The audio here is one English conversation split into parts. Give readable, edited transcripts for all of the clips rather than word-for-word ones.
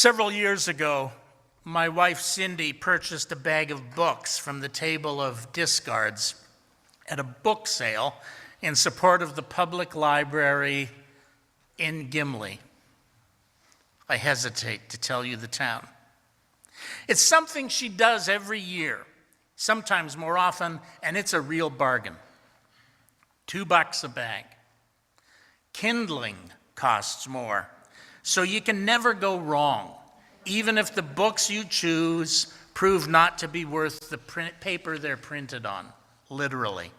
Several years ago, my wife Cindy purchased a bag of books from the table of discards at a book sale in support of the public library in Gimli. I hesitate to tell you the town. It's something she does every year, sometimes more often, and it's a real bargain. $2 a bag. Kindling costs more, so you can never go wrong, even if the books you choose prove not to be worth the paper they're printed on, literally.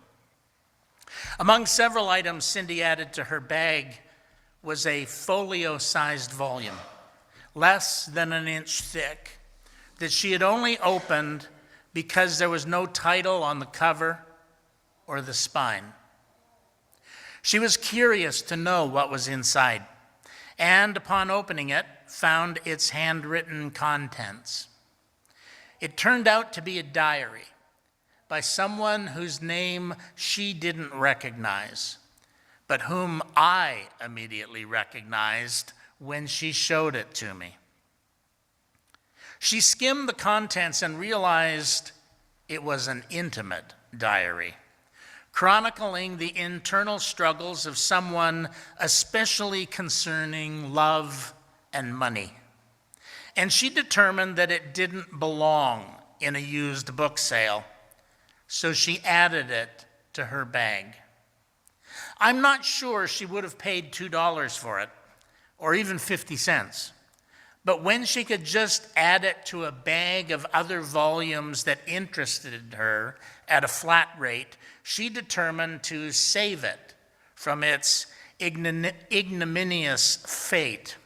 Among several items Cindy added to her bag was a folio-sized volume, less than an inch thick, that she had only opened because there was no title on the cover or the spine. She was curious to know what was inside, and upon opening it, found its handwritten contents. It turned out to be a diary by someone whose name she didn't recognize, but whom I immediately recognized when she showed it to me. She skimmed the contents and realized it was an intimate diary, chronicling the internal struggles of someone especially concerning love and money. And she determined that it didn't belong in a used book sale, so she added it to her bag. I'm not sure she would have paid $2 for it, or even 50 cents. But when she could just add it to a bag of other volumes that interested her at a flat rate, she determined to save it from its ignominious fate.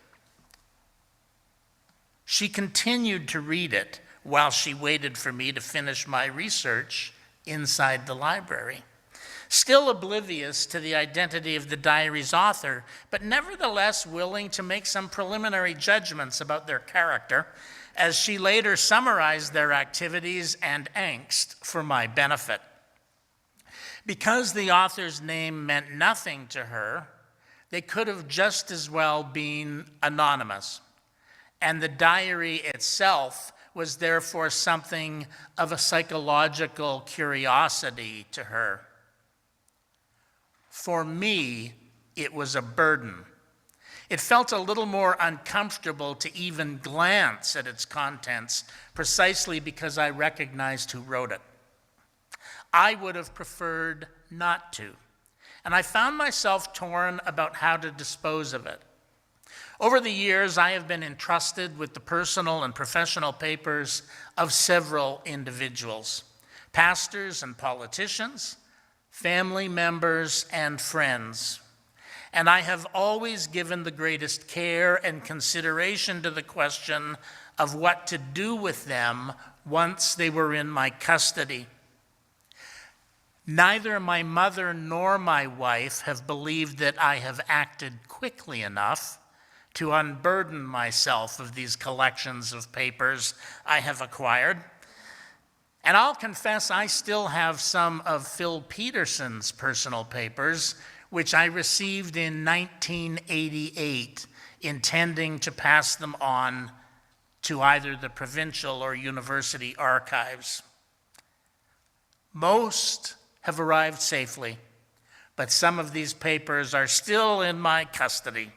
She continued to read it while she waited for me to finish my research inside the library, still oblivious to the identity of the diary's author, but nevertheless willing to make some preliminary judgments about their character, as she later summarized their activities and angst for my benefit. Because the author's name meant nothing to her, they could have just as well been anonymous, and the diary itself was therefore something of a psychological curiosity to her. For me, it was a burden. It felt a little more uncomfortable to even glance at its contents, precisely because I recognized who wrote it. I would have preferred not to, and I found myself torn about how to dispose of it. Over the years, I have been entrusted with the personal and professional papers of several individuals, pastors and politicians, family members and friends, and I have always given the greatest care and consideration to the question of what to do with them once they were in my custody. Neither my mother nor my wife have believed that I have acted quickly enough to unburden myself of these collections of papers I have acquired. And I'll confess I still have some of Phil Peterson's personal papers, which I received in 1988, intending to pass them on to either the provincial or university archives. Most have arrived safely, but some of these papers are still in my custody.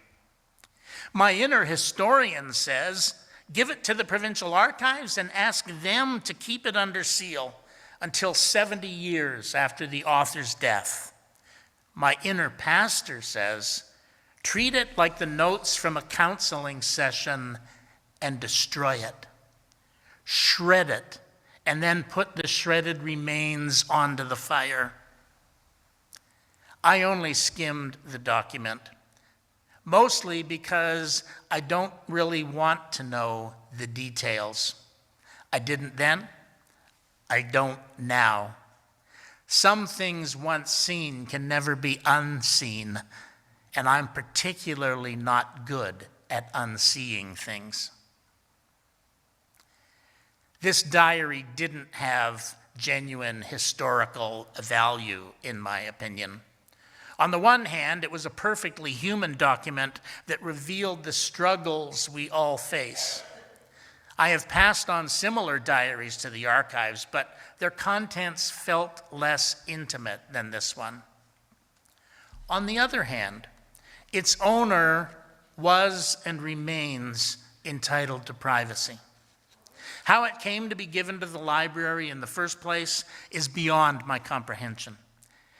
My inner historian says, give it to the provincial archives and ask them to keep it under seal until 70 years after the author's death. My inner pastor says, treat it like the notes from a counseling session and destroy it. Shred it, and then put the shredded remains onto the fire. I only skimmed the document, mostly because I don't really want to know the details. I didn't then, I don't now. Some things once seen can never be unseen, and I'm particularly not good at unseeing things. This diary didn't have genuine historical value, in my opinion. On the one hand, it was a perfectly human document that revealed the struggles we all face. I have passed on similar diaries to the archives, but their contents felt less intimate than this one. On the other hand, its owner was and remains entitled to privacy. How it came to be given to the library in the first place is beyond my comprehension,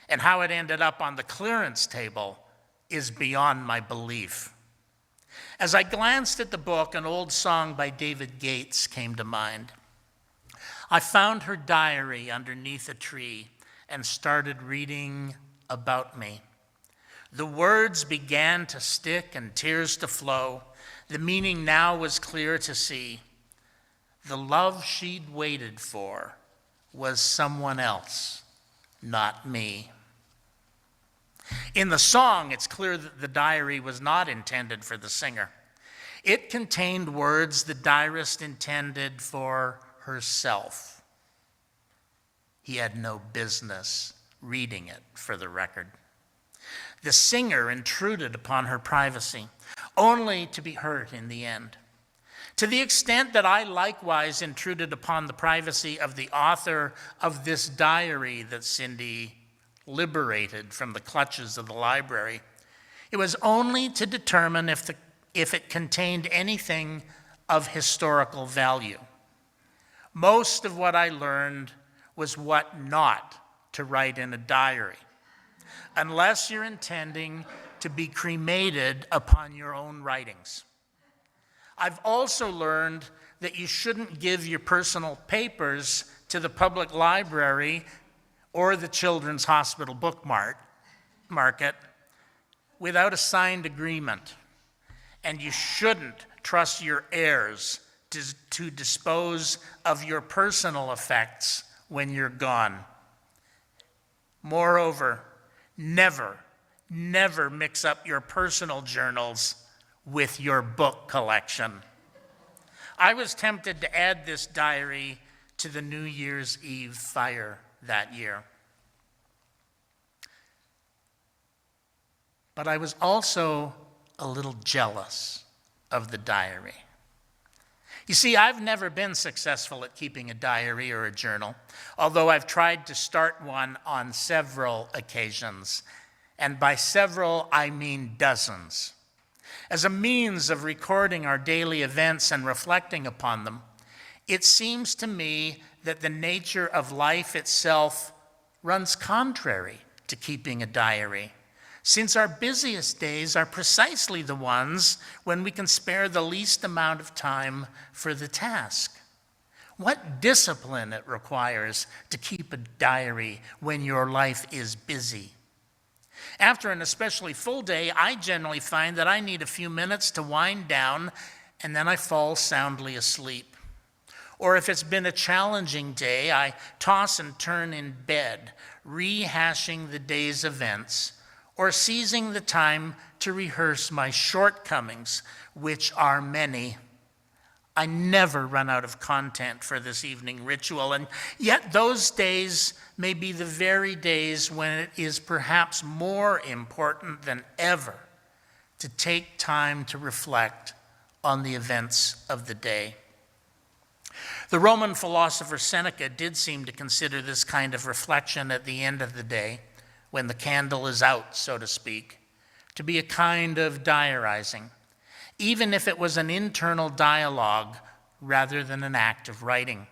and how it ended up on the clearance table is beyond my belief. As I glanced at the book, an old song by David Gates came to mind. I found her diary underneath a tree and started reading about me. The words began to stick and tears to flow. The meaning now was clear to see. The love she'd waited for was someone else, not me. In the song, it's clear that the diary was not intended for the singer. It contained words the diarist intended for herself. He had no business reading it, for the record. The singer intruded upon her privacy, only to be hurt in the end. To the extent that I likewise intruded upon the privacy of the author of this diary that Cindy liberated from the clutches of the library, it was only to determine if it contained anything of historical value. Most of what I learned was what not to write in a diary, unless you're intending to be cremated upon your own writings. I've also learned that you shouldn't give your personal papers to the public library or the Children's Hospital book market without a signed agreement. And you shouldn't trust your heirs to dispose of your personal effects when you're gone. Moreover, never mix up your personal journals with your book collection. I was tempted to add this diary to the New Year's Eve fire that year. But I was also a little jealous of the diary. You see, I've never been successful at keeping a diary or a journal, although I've tried to start one on several occasions. And by several, I mean dozens. As a means of recording our daily events and reflecting upon them, it seems to me that the nature of life itself runs contrary to keeping a diary, since our busiest days are precisely the ones when we can spare the least amount of time for the task. What discipline it requires to keep a diary when your life is busy. After an especially full day, I generally find that I need a few minutes to wind down, and then I fall soundly asleep. Or if it's been a challenging day, I toss and turn in bed, rehashing the day's events, or seizing the time to rehearse my shortcomings, which are many. I never run out of content for this evening ritual, and yet those days may be the very days when it is perhaps more important than ever to take time to reflect on the events of the day. The Roman philosopher Seneca did seem to consider this kind of reflection at the end of the day, when the candle is out, so to speak, to be a kind of diarizing, even if it was an internal dialogue rather than an act of writing.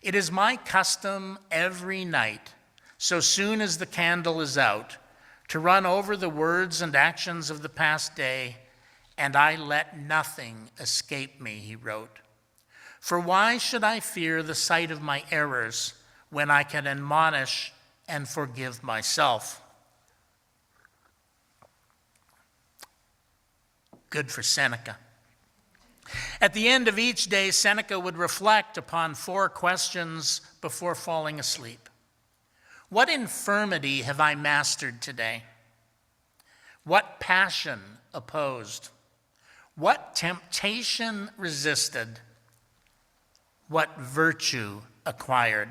It is my custom every night, so soon as the candle is out, to run over the words and actions of the past day, and I let nothing escape me, he wrote. For why should I fear the sight of my errors when I can admonish and forgive myself? Good for Seneca. At the end of each day, Seneca would reflect upon 4 questions before falling asleep. What infirmity have I mastered today? What passion opposed? What temptation resisted? What virtue acquired?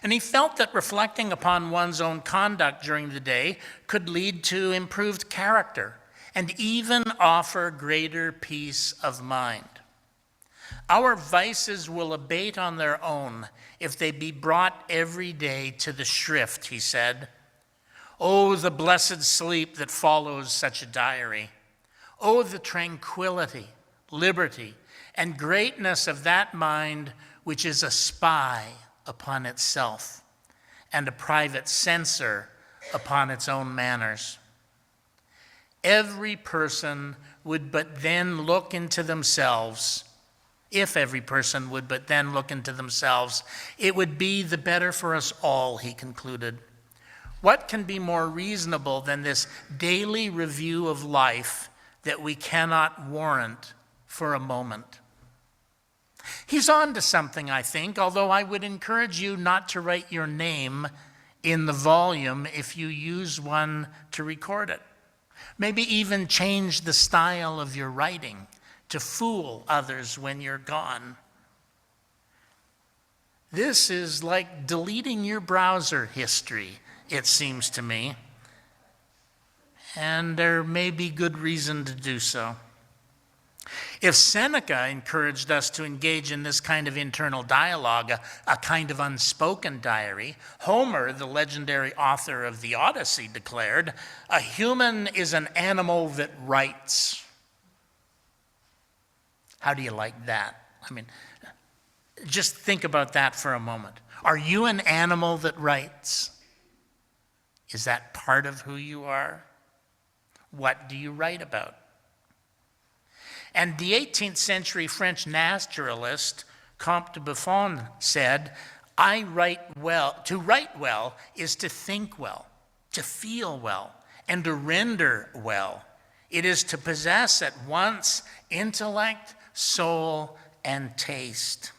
And he felt that reflecting upon one's own conduct during the day could lead to improved character and even offer greater peace of mind. Our vices will abate on their own if they be brought every day to the shrift, he said. Oh, the blessed sleep that follows such a diary. Oh, the tranquility, liberty, and greatness of that mind which is a spy upon itself and a private censor upon its own manners. Every person would but then look into themselves. If every person would but then look into themselves, it would be the better for us all, he concluded. What can be more reasonable than this daily review of life that we cannot warrant for a moment? He's on to something, I think, although I would encourage you not to write your name in the volume if you use one to record it. Maybe even change the style of your writing to fool others when you're gone. This is like deleting your browser history, it seems to me. And there may be good reason to do so. If Seneca encouraged us to engage in this kind of internal dialogue, a kind of unspoken diary, Homer, the legendary author of the Odyssey, declared, "A human is an animal that writes." How do you like that? I mean, just think about that for a moment. Are you an animal that writes? Is that part of who you are? What do you write about? And the 18th century French naturalist Comte de Buffon said, to write well is to think well, to feel well, and to render well. It is to possess at once intellect, soul, and taste.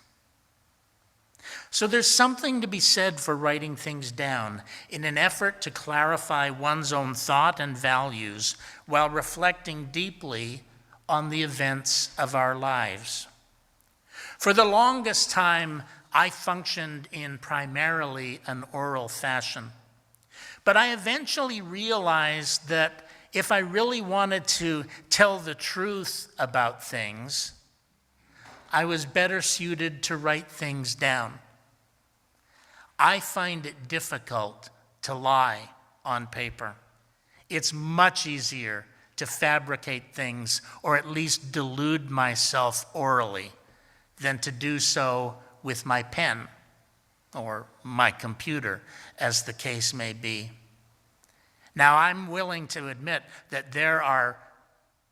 So there's something to be said for writing things down in an effort to clarify one's own thought and values while reflecting deeply on the events of our lives. For the longest time, I functioned in primarily an oral fashion. But I eventually realized that if I really wanted to tell the truth about things, I was better suited to write things down. I find it difficult to lie on paper. It's much easier to fabricate things, or at least delude myself orally, than to do so with my pen or my computer, as the case may be. Now, I'm willing to admit that there are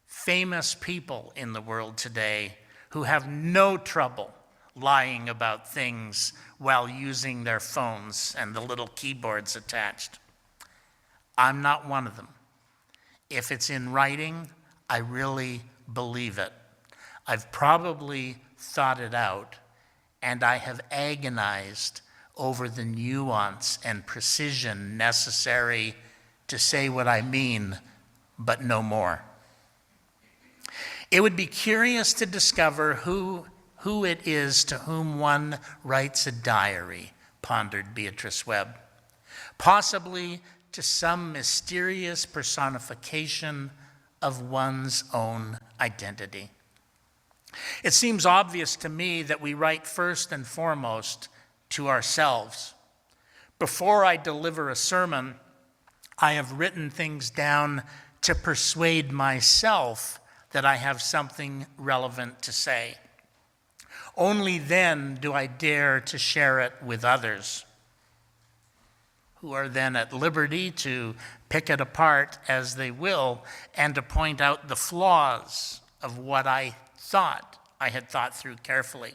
famous people in the world today who have no trouble lying about things while using their phones and the little keyboards attached. I'm not one of them. If it's in writing, I really believe it. I've probably thought it out, and I have agonized over the nuance and precision necessary to say what I mean, but no more. It would be curious to discover who it is to whom one writes a diary, pondered Beatrice Webb. Possibly to some mysterious personification of one's own identity. It seems obvious to me that we write first and foremost to ourselves. Before I deliver a sermon, I have written things down to persuade myself that I have something relevant to say. Only then do I dare to share it with others, who are then at liberty to pick it apart as they will and to point out the flaws of what I had thought through carefully.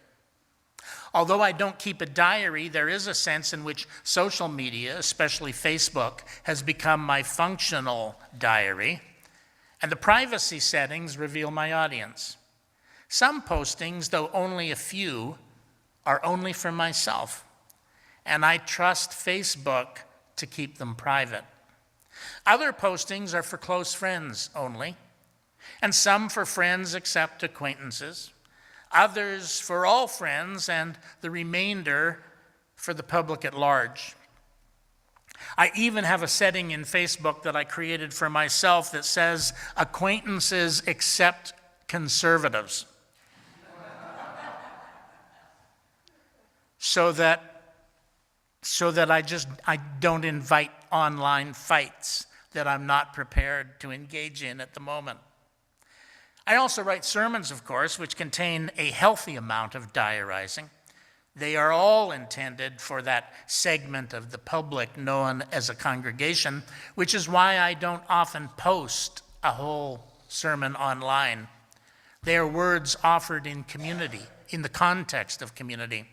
Although I don't keep a diary, there is a sense in which social media, especially Facebook, has become my functional diary, and the privacy settings reveal my audience. Some postings, though only a few, are only for myself, and I trust Facebook to keep them private. Other postings are for close friends only, and some for friends except acquaintances, others for all friends, and the remainder for the public at large. I even have a setting in Facebook that I created for myself that says, acquaintances except conservatives. so that I don't invite online fights that I'm not prepared to engage in at the moment. I also write sermons, of course, which contain a healthy amount of diarizing. They are all intended for that segment of the public known as a congregation, which is why I don't often post a whole sermon online. They are words offered in community, in the context of community.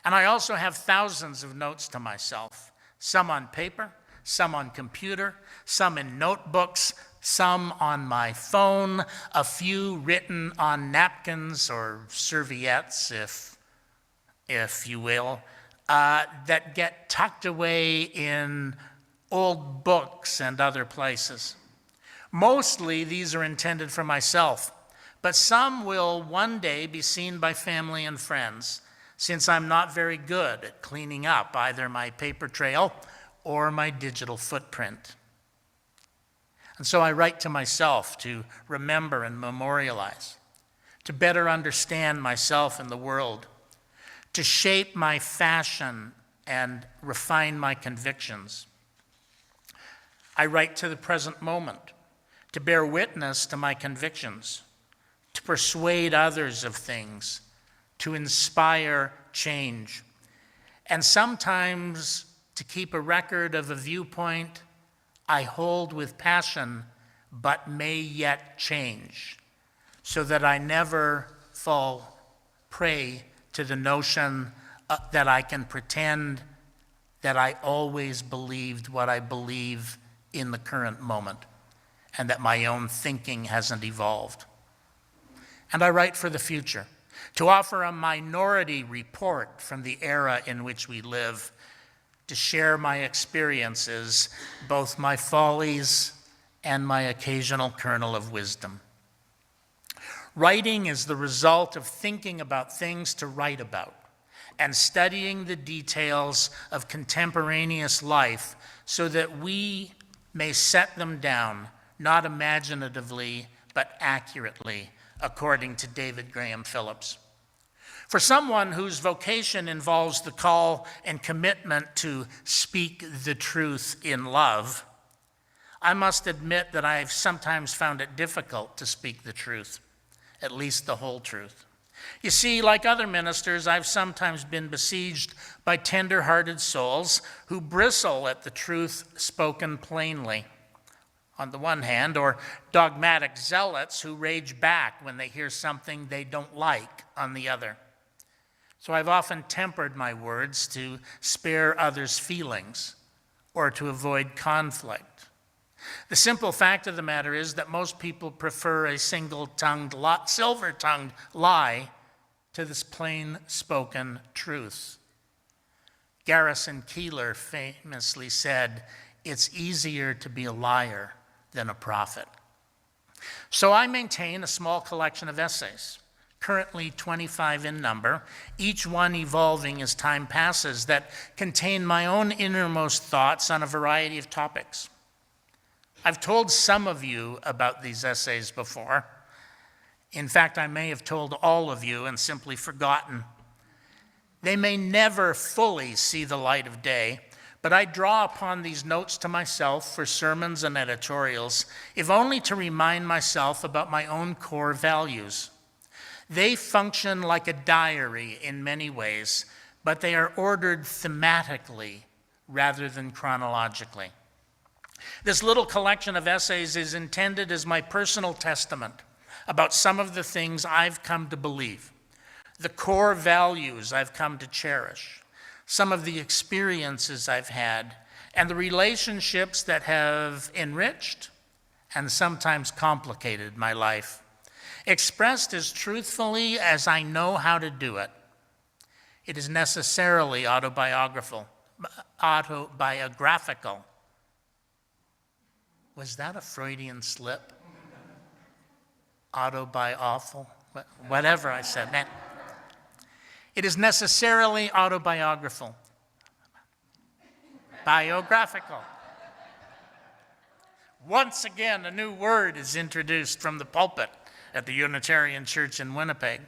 And I also have thousands of notes to myself, some on paper, some on computer, some in notebooks, some on my phone, a few written on napkins or serviettes, if you will, that get tucked away in old books and other places. Mostly these are intended for myself, but some will one day be seen by family and friends, since I'm not very good at cleaning up either my paper trail or my digital footprint. And so I write to myself to remember and memorialize, to better understand myself and the world, to shape my fashion and refine my convictions. I write to the present moment, to bear witness to my convictions, to persuade others of things, to inspire change, and sometimes to keep a record of a viewpoint I hold with passion but may yet change, so that I never fall prey to the notion that I can pretend that I always believed what I believe in the current moment, and that my own thinking hasn't evolved. And I write for the future, to offer a minority report from the era in which we live, to share my experiences, both my follies and my occasional kernel of wisdom. Writing is the result of thinking about things to write about and studying the details of contemporaneous life so that we may set them down, not imaginatively, but accurately, according to David Graham Phillips. For someone whose vocation involves the call and commitment to speak the truth in love, I must admit that I've sometimes found it difficult to speak the truth, at least the whole truth. You see, like other ministers, I've sometimes been besieged by tender-hearted souls who bristle at the truth spoken plainly, on the one hand, or dogmatic zealots who rage back when they hear something they don't like, on the other. So I've often tempered my words to spare others' feelings or to avoid conflict. The simple fact of the matter is that most people prefer a silver-tongued lie to this plain-spoken truth. Garrison Keillor famously said, "It's easier to be a liar than a prophet." So I maintain a small collection of essays, currently 25 in number, each one evolving as time passes, that contain my own innermost thoughts on a variety of topics. I've told some of you about these essays before. In fact, I may have told all of you and simply forgotten. They may never fully see the light of day, but I draw upon these notes to myself for sermons and editorials, if only to remind myself about my own core values. They function like a diary in many ways, but they are ordered thematically rather than chronologically. This little collection of essays is intended as my personal testament about some of the things I've come to believe, the core values I've come to cherish, some of the experiences I've had, and the relationships that have enriched and sometimes complicated my life, expressed as truthfully as I know how to do it. It is necessarily autobiographical. Was that a Freudian slip? Autobiographical? Whatever I said. It is necessarily autobiographical, Biographical. Once again, a new word is introduced from the pulpit at the Unitarian Church in Winnipeg.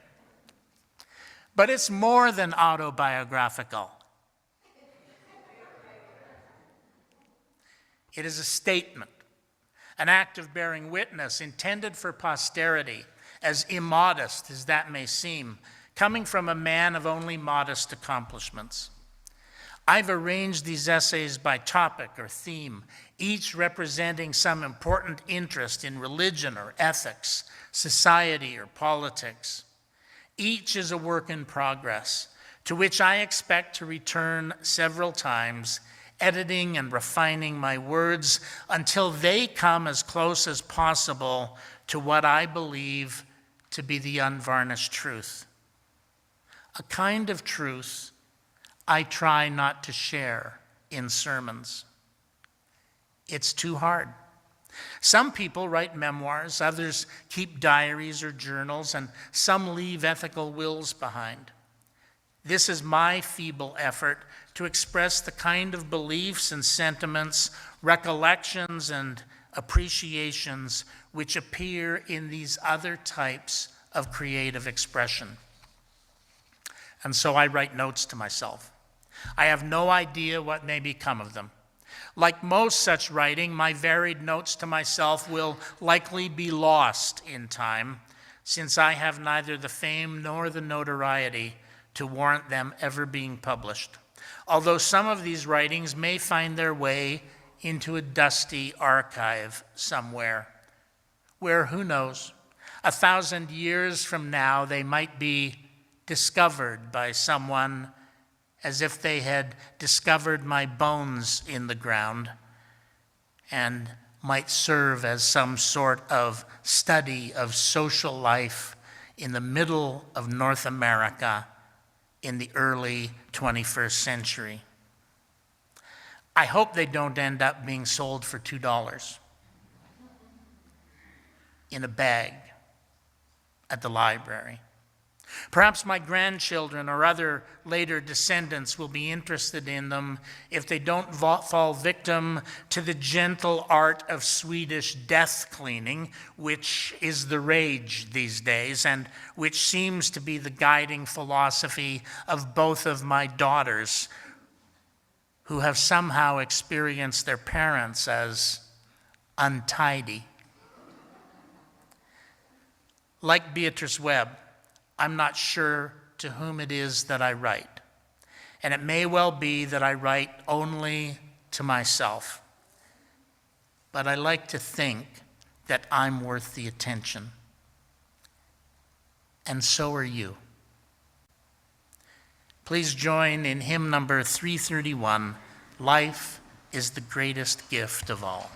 But it's more than autobiographical. It is a statement, an act of bearing witness intended for posterity, as immodest as that may seem, coming from a man of only modest accomplishments. I've arranged these essays by topic or theme, each representing some important interest in religion or ethics, society or politics. Each is a work in progress, to which I expect to return several times, editing and refining my words until they come as close as possible to what I believe to be the unvarnished truth. A kind of truth I try not to share in sermons. It's too hard. Some people write memoirs, others keep diaries or journals, and some leave ethical wills behind. This is my feeble effort to express the kind of beliefs and sentiments, recollections and appreciations which appear in these other types of creative expression. And so I write notes to myself. I have no idea what may become of them. Like most such writing, my varied notes to myself will likely be lost in time, since I have neither the fame nor the notoriety to warrant them ever being published. Although some of these writings may find their way into a dusty archive somewhere, where, who knows, 1,000 years from now they might be discovered by someone as if they had discovered my bones in the ground and might serve as some sort of study of social life in the middle of North America in the early 21st century. I hope they don't end up being sold for $2 in a bag at the library. Perhaps my grandchildren or other later descendants will be interested in them if they don't fall victim to the gentle art of Swedish death cleaning, which is the rage these days and which seems to be the guiding philosophy of both of my daughters, who have somehow experienced their parents as untidy. Like Beatrice Webb, I'm not sure to whom it is that I write. And it may well be that I write only to myself. But I like to think that I'm worth the attention. And so are you. Please join in hymn number 331, Life is the Greatest Gift of All.